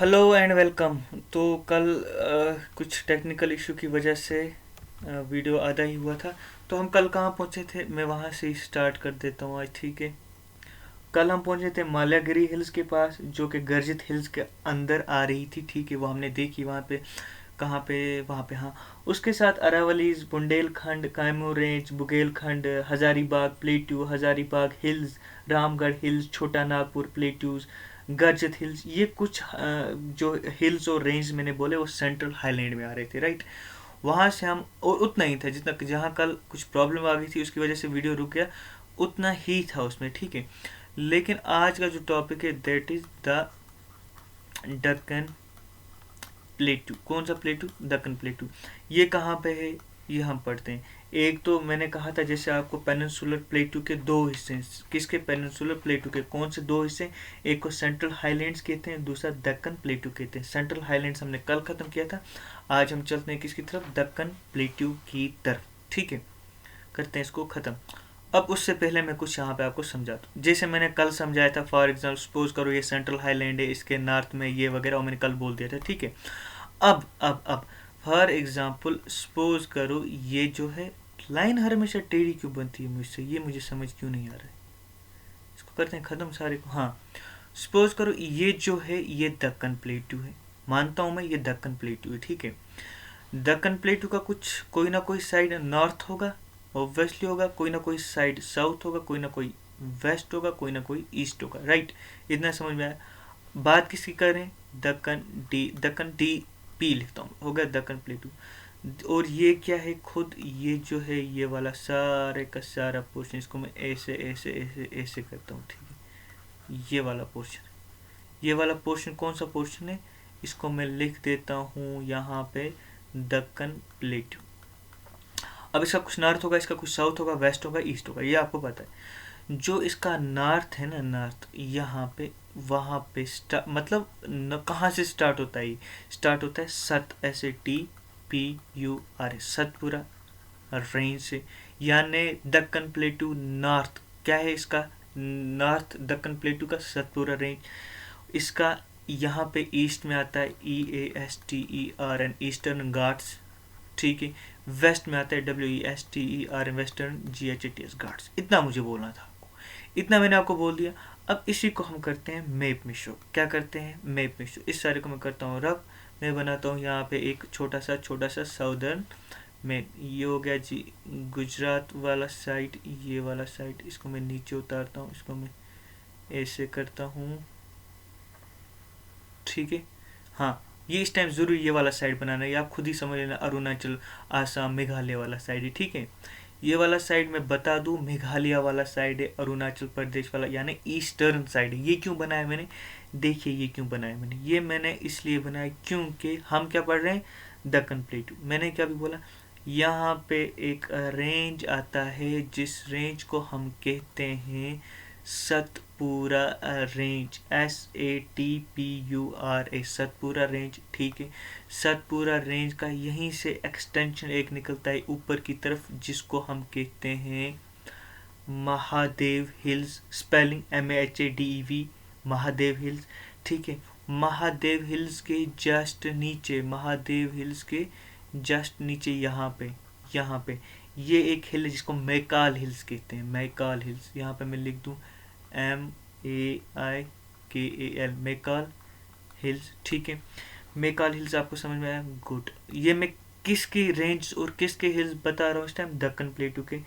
Hello and welcome. तो कल कुछ टेक्निकल इशू की वजह से वीडियो आधा ही हुआ था। तो हम कल कहाँ पहुँचे थे, मैं वहाँ से ही स्टार्ट कर देता हूँ आज, ठीक है। कल हम पहुँचे थे माल्यागिरी हिल्स के पास, जो कि गर्जित हिल्स के अंदर आ रही थी, ठीक है। वो हमने देखी वहाँ पे, कहाँ पे, वहाँ पे, हाँ। उसके साथ Aravallis, Bundelkhand, Kaimur range, Baghelkhand, Hazaribagh plateau, Hazaribagh hills, Ramgarh hills, Chota Nagpur plateaus, गर्जित hills, ये कुछ जो हिल्स और रेंज मैंने बोले वो सेंट्रल हाईलैंड में आ रहे थे, राइट। वहाँ से हम, और उतना ही था जितना, जहाँ कल कुछ प्रॉब्लम आ गई थी उसकी वजह से वीडियो रुक गया, उतना ही था उसमें, ठीक है। लेकिन आज का जो टॉपिक है दैट इज द दक्कन प्लेटू। कौन सा प्लेटू? दक्कन प्लेटू। ये कहाँ पे है, ये हम पढ़ते हैं। एक तो मैंने कहा था जैसे आपको पेनिनसुलर प्लेटू के दो हिस्से हैं। किसके? पेनिनसुलर प्लेटू के। कौन से दो हिस्से? एक को सेंट्रल हाईलैंड्स कहते हैं, दूसरा दक्कन प्लेटू कहते हैं। सेंट्रल हाईलैंड्स हमने कल खत्म किया था। आज हम चलते हैं किसकी तरफ? दक्कन प्लेटू की तरफ, ठीक है। करते हैं इसको खत्म। अब उससे पहले मैं कुछ यहाँ पे आपको समझाता हूँ, जैसे मैंने कल समझाया था। फॉर एग्जाम्पल सपोज करो ये सेंट्रल हाईलैंड है, इसके नॉर्थ में ये वगैरह, और मैंने कल बोल दिया था, ठीक है। अब फॉर एग्जाम्पल सपोज करो ये जो है लाइन हमेशा टेढ़ी क्यों बनती है मुझसे, ये मुझे समझ क्यों नहीं आ रहा है। इसको करते हैं खत्म सारे को। हाँ, सपोज करो ये जो है ये दक्कन प्लेटू है, मानता हूँ मैं ये दक्कन प्लेटू है, ठीक है। दक्कन प्लेटू का कुछ कोई ना कोई साइड नॉर्थ होगा, ऑब्वियसली होगा, कोई ना कोई साइड साउथ होगा, कोई ना कोई वेस्ट होगा, कोई ना कोई ईस्ट होगा, राइट। इतना समझ में आया। बात किसकी करें? दक्कन डी पी लिखता हूँ, हो गया दक्कन प्लेटू। और ये क्या है? खुद ये जो है ये वाला सारे का सारा पोर्शन, इसको मैं ऐसे ऐसे ऐसे ऐसे करता हूँ, ठीक है। ये वाला पोर्शन, ये वाला पोर्शन कौन सा पोर्शन है? इसको मैं लिख देता हूँ यहाँ पे दक्कन प्लेटू। अब इसका कुछ नॉर्थ होगा, इसका कुछ साउथ होगा, वेस्ट होगा, ईस्ट होगा, ये आपको पता है। जो इसका नॉर्थ है ना, नॉर्थ यहाँ पे, वहाँ पे मतलब कहाँ से स्टार्ट होता है? स्टार्ट होता है सत, ऐसे T P U R, Satpura range से। यानी दक्कन प्लेटू नॉर्थ क्या है इसका? नॉर्थ दक्कन प्लेटू का सतपुरा रेंज। इसका यहाँ पे ईस्ट में आता है EASTERN, ईस्टर्न घाट्स, ठीक है। वेस्ट में आता है WESTERN, वेस्टर्न GHATS घाट्स। इतना मुझे बोलना था आपको, इतना मैंने आपको बोल दिया। अब इसी को हम करते हैं मैप में शो। क्या करते हैं? मैप में शो। इस सारे को मैं करता हूँ रब, मैं बनाता हूँ यहाँ पे एक छोटा सा साउदर्न मैप। ये हो गया जी गुजरात वाला साइड, ये वाला साइड। इसको मैं नीचे उतारता हूँ, इसको मैं ऐसे करता हूँ, ठीक है। हाँ, ये इस टाइम जरूर ये वाला साइड बनाना है, आप खुद ही समझ लेना। अरुणाचल, आसाम, मेघालय वाला साइड है, ठीक है। ये वाला साइड मैं बता दूं, मेघालय वाला साइड है, अरुणाचल प्रदेश वाला यानी ईस्टर्न साइड है। ये क्यों बनाया मैंने? देखिए ये क्यों बनाया मैंने, ये मैंने इसलिए बनाया क्योंकि हम क्या पढ़ रहे हैं? दक्कन प्लेटू। मैंने क्या भी बोला, यहाँ पे एक रेंज आता है जिस रेंज को हम कहते हैं Satpura range, SATPURA, Satpura range, ठीक है। सतपुरा रेंज का यहीं से एक्सटेंशन एक निकलता है ऊपर की तरफ, जिसको हम कहते हैं Mahadev hills. Spelling MAHADEV, Mahadev hills, ठीक है। महादेव हिल्स के जस्ट नीचे, महादेव हिल्स के जस्ट नीचे यहाँ पे ये एक हिल है जिसको मैकाल हिल्स कहते हैं। मैकाल हिल्स, यहाँ पे मैं लिख दूँ MAIKAL, मैकाल हिल्स, ठीक है। मैकाल हिल्स आपको समझ में आया? गुड। ये मैं किसकी रेंज और किसके हिल्स बता रहा हूँ इस टाइम? दक्कन प्लेटू के।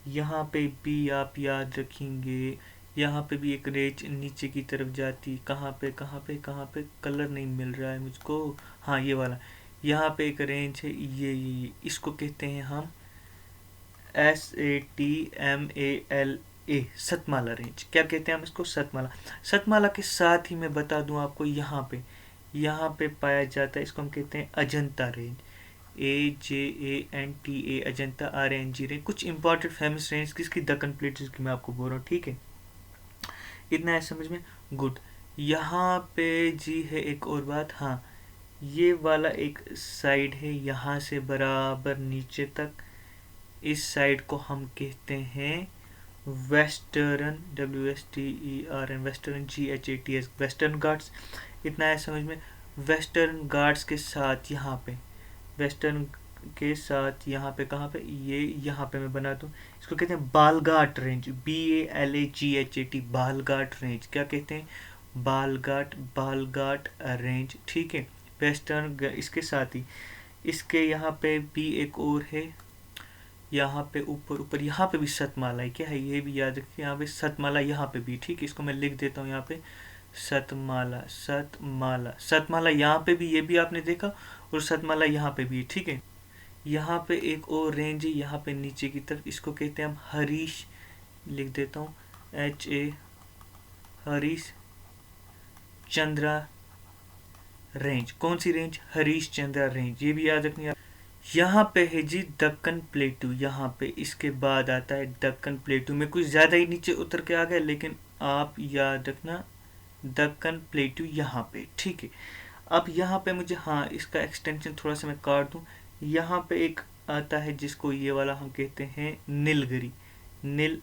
यहाँ पे भी आप याद रखेंगे, यहाँ पे भी एक रेंज नीचे की तरफ जाती। कहाँ पे कहाँ पे कहाँ पे? कलर नहीं मिल रहा है मुझको। हाँ, ये वाला, यहाँ पे एक रेंज है, ये इसको कहते हैं हम SATMALA, सतमाला रेंज। क्या कहते हैं हम इसको? सतमाला। सतमाला के साथ ही मैं बता दूं आपको, यहाँ पे पाया जाता है, इसको हम कहते हैं Ajanta range, AJANTA, Ajanta, RNG range. कुछ इंपॉर्टेंट फेमस रेंज किसकी? दक्कन प्लेटू की मैं आपको बोल रहा हूँ, ठीक है। इतना है समझ में? गुड। यहाँ पे जी है एक और बात, हाँ, ये वाला एक साइड है यहाँ से बराबर नीचे तक, इस साइड को हम कहते हैं western, WSTERN, western GHATS, western Ghats. इतना है समझ में? वेस्टर्न घाट्स के साथ यहाँ पे, वेस्टर्न के साथ यहाँ पे, कहाँ पे, ये यहाँ पे मैं बना दूँ, इसको कहते हैं Balaghat range, BALAGHAT, Balaghat range. क्या कहते हैं? बालघाट, बालघाट रेंज, ठीक है। वेस्टर्न इसके साथ ही इसके यहाँ पे भी एक और है, यहाँ पे ऊपर ऊपर यहाँ पे भी सतमाला है। क्या है? ये भी याद रखिए, यहाँ पे सतमाला यहाँ पे भी, ठीक है। इसको मैं लिख देता हूँ यहाँ पे, सतमाला, सतमाला, सतमाला यहाँ पे भी, ये भी आपने देखा, और सतमाला यहाँ पे भी, ठीक है। यहाँ पे एक और रेंज है यहाँ पे नीचे की तरफ, इसको कहते हैं हम हरीश, लिख देता हूँ HA, हरीश चंद्रा रेंज। कौन सी रेंज? हरीश चंद्रा रेंज, ये भी याद रखनी है। यहाँ पे है जी दक्कन प्लेटू, यहाँ पे इसके बाद आता है दक्कन प्लेटू। मैं कुछ ज़्यादा ही नीचे उतर के आ गया, लेकिन आप याद रखना दक्कन प्लेटू यहाँ पे, ठीक है। अब यहाँ पे मुझे, हाँ, इसका एक्सटेंशन थोड़ा सा मैं काट दूँ। यहाँ पे एक आता है जिसको ये वाला हम कहते हैं नीलगिरी, NILGIRI,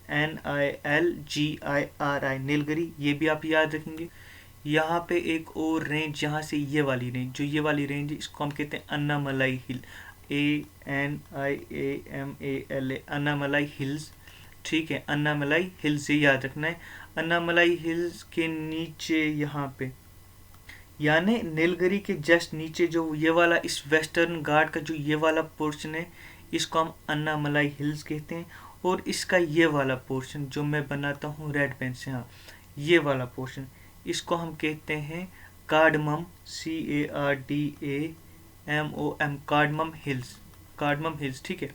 नीलगिरी, ये भी आप याद रखेंगे। यहाँ पे एक और रेंज, यहाँ से ये वाली रेंज, जो ये वाली रेंज है, इसको हम कहते हैं अन्नामलाई हिल, ANIAMALA, अन्नामलाई हिल्स, ठीक है। अन्नामलाई हिल्स, ये याद रखना है। अन्नामलाई हिल्स के नीचे यहाँ पे, यानी नीलगिरी के जस्ट नीचे जो ये वाला, इस वेस्टर्न घाट का जो ये वाला पोर्शन है, इसको हम अन्नामलाई हिल्स कहते हैं। और इसका ये वाला पोर्शन जो मैं बनाता हूँ रेड पेन से, हाँ, ये वाला पोर्शन, इसको हम कहते हैं cardamom, CARDAMOM, cardamom hills, cardamom hills, ठीक है।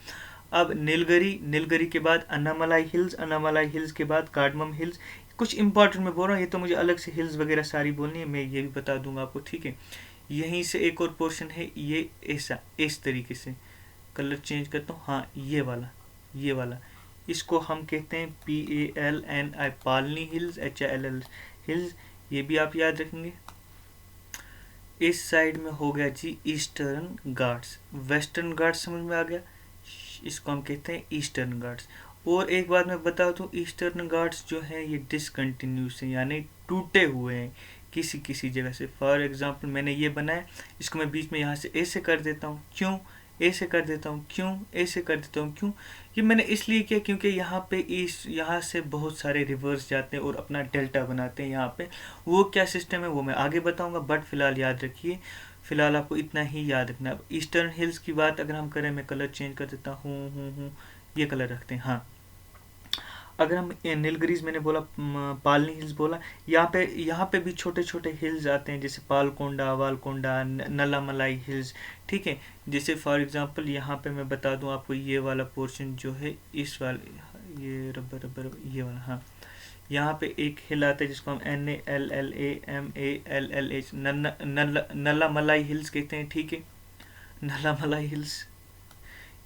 अब नीलगिरी, नीलगिरी के बाद अन्नामलाई हिल्स, अन्नामलाई हिल्स के बाद कार्डमम हिल्स। कुछ इंपॉर्टेंट मैं बोल रहा हूँ, ये तो मुझे अलग से हिल्स वगैरह सारी बोलनी है, मैं ये भी बता दूंगा आपको, ठीक है। यहीं से एक और पोर्शन है, ये ऐसा, इस तरीके से, कलर चेंज करता हूँ, हाँ, ये वाला, ये वाला, इसको हम कहते हैं PALNI, पालनी हिल्स, HILL हिल्स, ये भी आप याद रखेंगे। इस साइड में हो गया जी ईस्टर्न घाट्स, वेस्टर्न घाट्स समझ में आ गया, इसको हम कहते हैं ईस्टर्न घाट्स। और एक बात मैं बता दूं, ईस्टर्न घाट्स जो हैं ये डिसकंटिन्यूस हैं, यानी टूटे हुए हैं किसी किसी जगह से। फॉर एग्जांपल मैंने ये बनाया, इसको मैं बीच में यहाँ से ऐसे कर देता हूँ, क्यों ऐसे कर देता हूँ, क्यों ऐसे कर देता हूँ, क्यों? ये मैंने इसलिए किया क्योंकि यहाँ पे यहाँ से बहुत सारे रिवर्स जाते हैं और अपना डेल्टा बनाते हैं यहाँ पे। वो क्या सिस्टम है वो मैं आगे बताऊँगा, बट फिलहाल याद रखिए, फिलहाल आपको इतना ही याद रखना। अब ईस्टर्न हिल्स की बात अगर हम करें, मैं कलर चेंज कर देता हूँ, ये कलर रखते हैं, हाँ। अगर हम नीलगिरीज, मैंने बोला पालनी हिल्स बोला, यहाँ पे भी छोटे छोटे हिल्स आते हैं, जैसे पालकोंडा, वालकोंडा, नलामलाई हिल्स, ठीक है। जैसे फॉर एग्जांपल यहाँ पे मैं बता दूँ आपको, ये वाला पोर्शन जो है, इस वाले, ये रबर रबर, ये वाला, हाँ, यहाँ पे एक हिल आता है जिसको हम NALLAMALLH, नलामलाई हिल्स कहते हैं, ठीक है। नलामलाई हिल्स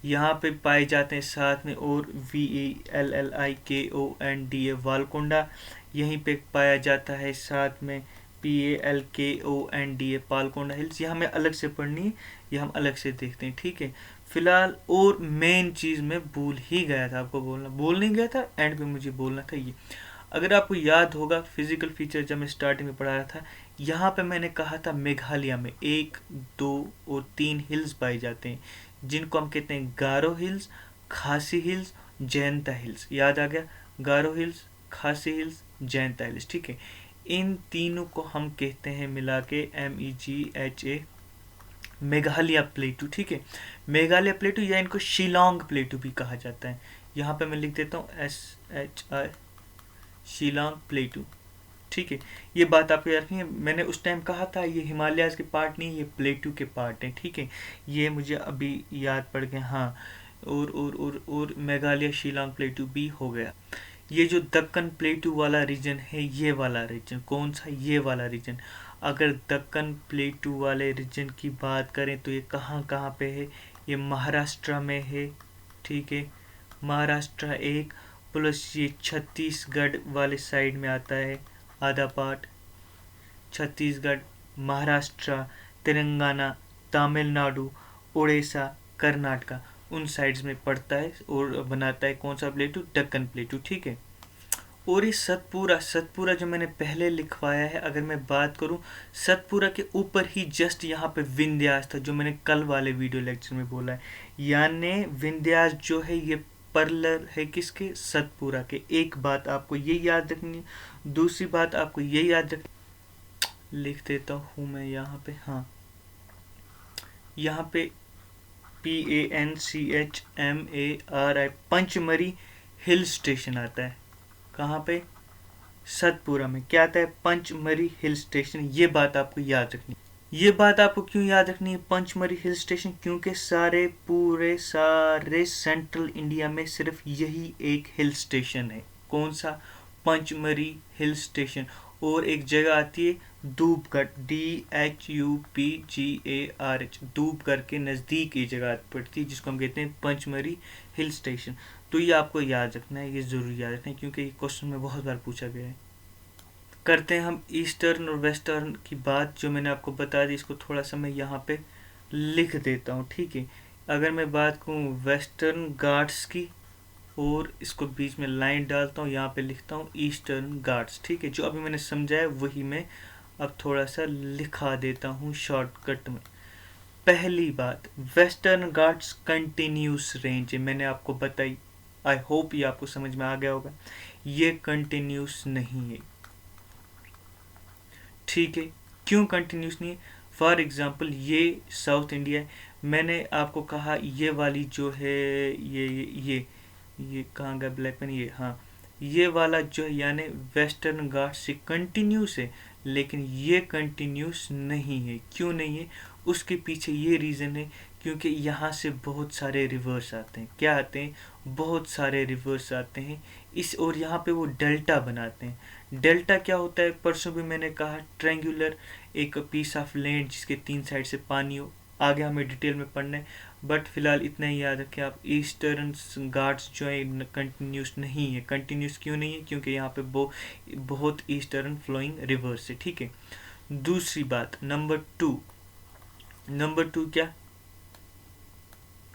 यहाँ पे पाए जाते हैं, साथ में और VALLIKONDA, वालकोंडा यहीं पे पाया जाता है, साथ में PALKONDA, पालकोंडा हिल्स। यहाँ हमें अलग से पढ़नी है, ये हम अलग से देखते हैं, ठीक है। फिलहाल और मेन चीज़ मैं भूल ही गया था आपको बोलना, बोल नहीं गया था, एंड पे मुझे बोलना था ये। अगर आपको याद होगा फिजिकल फीचर जब मैं स्टार्टिंग में पढ़ा रहा था, यहाँ पे मैंने कहा था मेघालय में 1, 2 और 3 हिल्स पाए जाते हैं, जिनको हम कहते हैं गारो हिल्स, खासी हिल्स, जयंता हिल्स। याद आ गया? गारो हिल्स, खासी हिल्स, जयंता हिल्स, ठीक है। इन तीनों को हम कहते हैं मिला के MEGHA, मेघालय प्लेटू, ठीक है। मेघालय प्लेटू या इनको शिलोंग प्लेटू भी कहा जाता है। यहाँ पे मैं लिख देता हूँ SHI, शिलोंग प्लेटू, ठीक है। ये बात आपको याद रखनी है, मैंने उस टाइम कहा था ये हिमालयाज के पार्ट नहीं, ये प्लेटू के पार्ट हैं, ठीक है। ये मुझे अभी याद पड़ गया, हाँ। और मेघालय शिलोंग प्लेटू भी हो गया। ये जो दक्कन प्लेटू वाला रीजन है, ये वाला रीजन कौन सा? ये वाला रीजन। अगर दक्कन प्लेटू वाले रीजन की बात करें तो ये कहाँ कहाँ पे है? ये महाराष्ट्र में है, ठीक है। महाराष्ट्र एक, प्लस ये छत्तीसगढ़ वाले साइड में आता है आधा पार्ट, छत्तीसगढ़, महाराष्ट्र, तेलंगाना, तमिलनाडु, उड़ीसा, कर्नाटका, उन साइड्स में पड़ता है और बनाता है कौन सा प्लेटू? दक्कन प्लेटू, ठीक है। और ये सतपुरा सतपुरा जो मैंने पहले लिखवाया है, अगर मैं बात करूं, सतपुरा के ऊपर ही जस्ट यहाँ पे विंध्यास था, जो मैंने कल वाले वीडियो लेक्चर में बोला है। यानी विंध्यास जो है ये पर्लर है किसके, सतपुरा के। एक बात आपको ये याद रखनी है। दूसरी बात आपको ये याद रख, लिख देता हूँ मैं यहाँ पे, हाँ यहाँ पे PANCHMARI पंचमरी हिल स्टेशन आता है। कहाँ पे, सतपुरा में क्या आता है, पंचमरी हिल स्टेशन। ये बात आपको याद रखनी। ये बात आपको क्यों याद रखनी है, पंचमरी हिल स्टेशन, क्योंकि पूरे सारे सेंट्रल इंडिया में सिर्फ यही एक हिल स्टेशन है। कौन सा, पंचमरी हिल स्टेशन। और एक जगह आती है धूपगढ़, DHUPGARH, धूपगढ़ के नज़दीक ये जगह पड़ती है, जिसको हम कहते हैं पंचमरी हिल स्टेशन। तो ये आपको याद रखना है, ये ज़रूर याद रखना है, क्योंकि ये क्वेश्चन में बहुत बार पूछा गया है। करते हैं हम ईस्टर्न और वेस्टर्न की बात, जो मैंने आपको बता दी। इसको थोड़ा सा मैं यहाँ पे लिख देता हूँ, ठीक है। अगर मैं बात करूँ वेस्टर्न घाट्स की, और इसको बीच में लाइन डालता हूँ, यहाँ पे लिखता हूँ ईस्टर्न घाट्स, ठीक है। जो अभी मैंने समझाया वही मैं अब थोड़ा सा लिखा देता हूँ शॉर्टकट में। पहली बात, वेस्टर्न घाट्स कंटिन्यूस रेंज है, मैंने आपको बताई। आई होप ये आपको समझ में आ गया होगा। ये कंटिन्यूस नहीं है, ठीक है। क्यों कंटिन्यूस नहीं है, फॉर एग्जांपल ये साउथ इंडिया है। मैंने आपको कहा ये वाली जो है, ये कहाँ गया ब्लैक पेन, ये हाँ, ये वाला जो है यानी वेस्टर्न घाट से कंटिन्यूस है, लेकिन ये कंटिन्यूस नहीं है। क्यों नहीं है, उसके पीछे ये रीज़न है, क्योंकि यहाँ से बहुत सारे रिवर्स आते हैं। क्या आते हैं, बहुत सारे रिवर्स आते हैं इस, और यहाँ पे वो डेल्टा बनाते हैं। डेल्टा क्या होता है, परसों भी मैंने कहा, ट्रायंगुलर एक पीस ऑफ लैंड जिसके 3 साइड से पानी हो। आगे हमें डिटेल में पढ़ना है, बट फिलहाल इतना ही याद रखें आप। ईस्टर्न घाट्स जो है कंटिन्यूस नहीं है। कंटिन्यूस क्यों नहीं है, क्योंकि यहाँ पे बहुत ईस्टर्न फ्लोइंग रिवर्स है, ठीक है। दूसरी बात, नंबर टू क्या,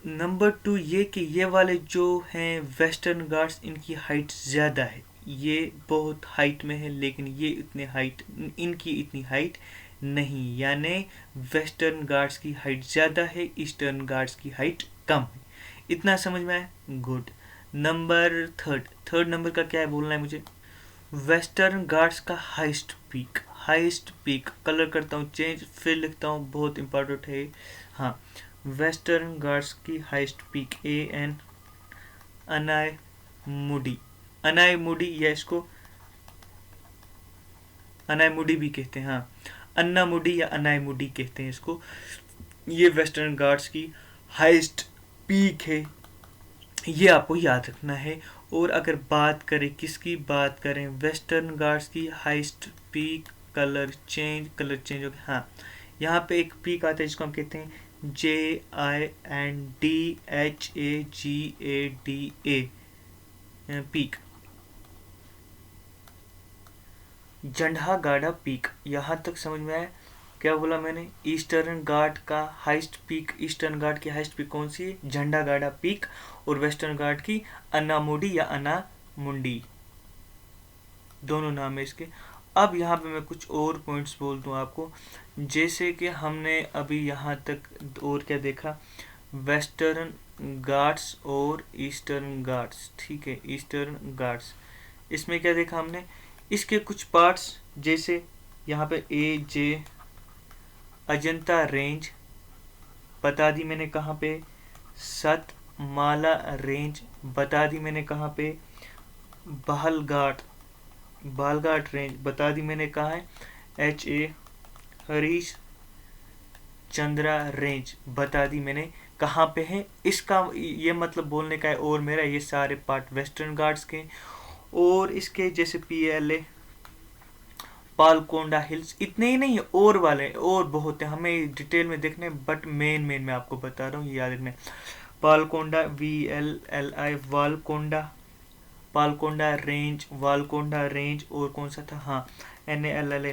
नंबर 2 ये कि ये वाले जो हैं वेस्टर्न घाट्स, इनकी हाइट ज़्यादा है। ये बहुत हाइट में है, लेकिन ये इनकी इतनी हाइट नहीं। यानी वेस्टर्न घाट्स की हाइट ज़्यादा है, ईस्टर्न घाट्स की हाइट कम है। इतना समझ में आया, गुड। नंबर थर्ड नंबर का क्या है बोलना है मुझे, वेस्टर्न घाट्स का हाइस्ट पीक। कलर करता हूँ चेंज, फिर लिखता हूँ, बहुत इंपॉर्टेंट है, हाँ। वेस्टर्न घाट्स की हाइस्ट पीक अनायमुडी, या इसको अनायमुडी भी कहते हैं, हाँ, अन्नामुडी या अनायमुडी कहते हैं इसको। ये वेस्टर्न घाट्स की हाइस्ट पीक है, ये आपको याद रखना है। और अगर बात करें किसकी बात करें, वेस्टर्न घाट्स की हाइस्ट पीक, कलर चेंज हो गया, हाँ। यहाँ पे एक पीक आता है जिसको हम कहते हैं JINDHAGADA पीक, जंढागाड़ा पीक। यहाँ तक समझ में आया, क्या बोला मैंने, ईस्टर्न घाट का हाइस्ट पीक, ईस्टर्न घाट की हाइस्ट पीक कौन सी है, जंढागाड़ा पीक। और वेस्टर्न घाट की अन्नामुडी या अन्नामुंडी, दोनों नाम है इसके। अब यहाँ पे मैं कुछ और पॉइंट्स बोल दूँ आपको, जैसे कि हमने अभी यहाँ तक और क्या देखा, वेस्टर्न घाट्स और ईस्टर्न घाट्स, ठीक है, ईस्टर्न घाट्स। इसमें क्या देखा हमने, इसके कुछ पार्ट्स, जैसे यहाँ पे AJ अजंता रेंज बता दी मैंने कहाँ पे, सतमाला रेंज बता दी मैंने कहाँ पे, बालघाट रेंज बता दी मैंने कहाँ है, HA हरीश चंद्रा रेंज बता दी मैंने कहाँ पे है। इसका ये मतलब बोलने का है, और मेरा ये सारे पार्ट वेस्टर्न घाट्स के। और इसके जैसे PLA पालकोंडा हिल्स, इतने ही नहीं है, और वाले और बहुत है, हमें डिटेल में देखने, बट मेन मैं आपको बता रहा हूँ, ये याद रखना। पालकोंडा VLLI पालकोंडा रेंज, और कौन सा था, हाँ, NALLA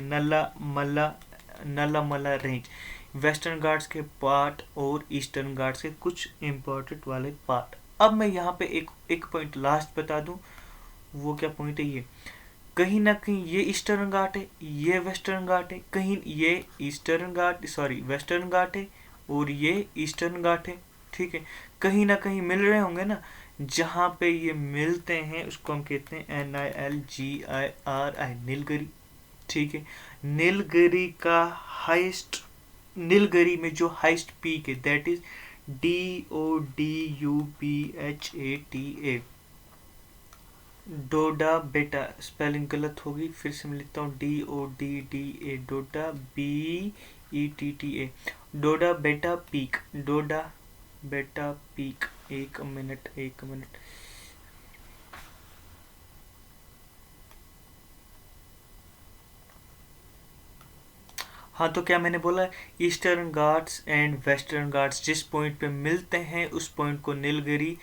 नल्ला मल्ला रेंज। वेस्टर्न घाट्स के पार्ट और ईस्टर्न घाट्स के कुछ इम्पोर्टेंट वाले पार्ट। अब मैं यहाँ पे एक पॉइंट लास्ट बता दूं, वो क्या पॉइंट है ये, कहीं ना कहीं ये ईस्टर्न घाट है, ये वेस्टर्न घाट है, कहीं ये ईस्टर्न घाट सॉरी वेस्टर्न घाट है और ये ईस्टर्न घाट है, ठीक है। कहीं ना कहीं मिल रहे होंगे ना, जहाँ पे ये मिलते हैं उसको हम कहते हैं NILGIRI, नीलगिरी, ठीक है। नीलगिरी का हाइस्ट, नीलगिरी में जो हाइस्ट पीक है दैट इज DODUBHATA, डोडा बेटा, स्पेलिंग गलत होगी, फिर से मैं लिखता हूँ DODDA, डोडा BETTA, डोडा बेटा पीक, डोडा बेटा पीक। एक मिनट एक मिनट, हाँ तो क्या मैंने बोला, eastern Ghats and western Ghats जिस पॉइंट पे मिलते हैं उस पॉइंट को नीलगिरी,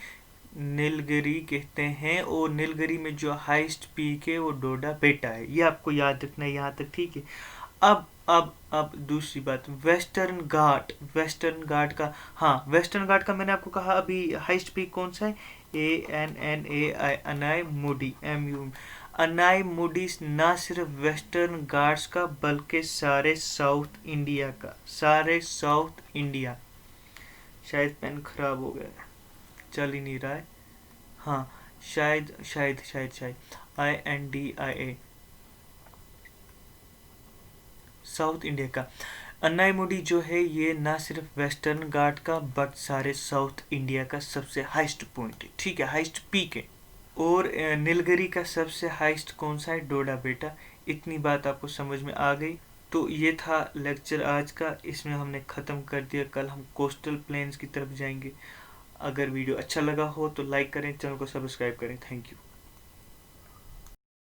नीलगिरी कहते हैं। और नीलगिरी में जो हाईएस्ट पीक है वो डोडा बेटा है, ये आपको याद रखना है यहाँ तक, ठीक है। अब दूसरी बात, वेस्टर्न घाट, वेस्टर्न घाट का, हाँ वेस्टर्न घाट का मैंने आपको कहा अभी हाईएस्ट पीक कौन सा है, ANNAI, अनाई मुडी, MU, अनाई मुडी ना सिर्फ वेस्टर्न घाट्स का बल्कि सारे साउथ इंडिया का, सारे साउथ इंडिया। शायद पेन खराब हो गया है, चल ही नहीं रहा है, हाँ शायद शायद शायद शायद INDIA, साउथ इंडिया का अन्नाईमुडी जो है ये ना सिर्फ वेस्टर्न घाट का बट सारे साउथ इंडिया का सबसे हाईएस्ट पॉइंट है, ठीक है, हाईएस्ट पीक है। और नीलगिरी का सबसे हाईएस्ट कौन सा है, डोडा बेटा। इतनी बात आपको समझ में आ गई। तो ये था लेक्चर आज का, इसमें हमने ख़त्म कर दिया। कल हम कोस्टल प्लेन्स की तरफ जाएंगे। अगर वीडियो अच्छा लगा हो तो लाइक करें, चैनल को सब्सक्राइब करें। Thank you.